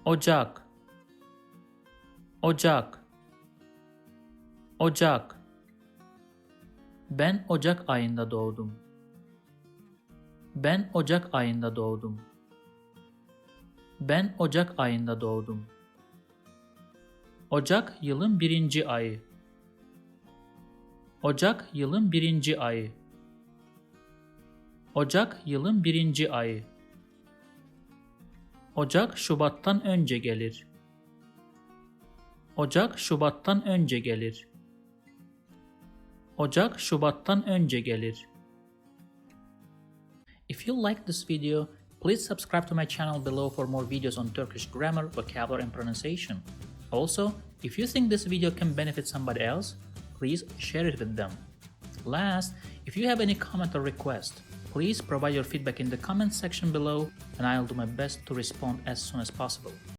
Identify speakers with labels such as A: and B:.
A: Ocak, Ocak, Ocak. Ben Ocak ayında doğdum. Ben Ocak ayında doğdum. Ben Ocak ayında doğdum. Ocak yılın birinci ayı. Ocak yılın birinci ayı. Ocak yılın birinci ayı. Ocak Şubat'tan önce gelir. Ocak Şubat'tan önce gelir. Ocak Şubat'tan önce gelir. If you like this video, please subscribe to my channel below for more videos on Turkish grammar, vocabulary and pronunciation. Also, if you think this video can benefit somebody else, please share it with them. Last, if you have any comment or request, please provide your feedback in the comment section below and I'll do my best to respond as soon as possible.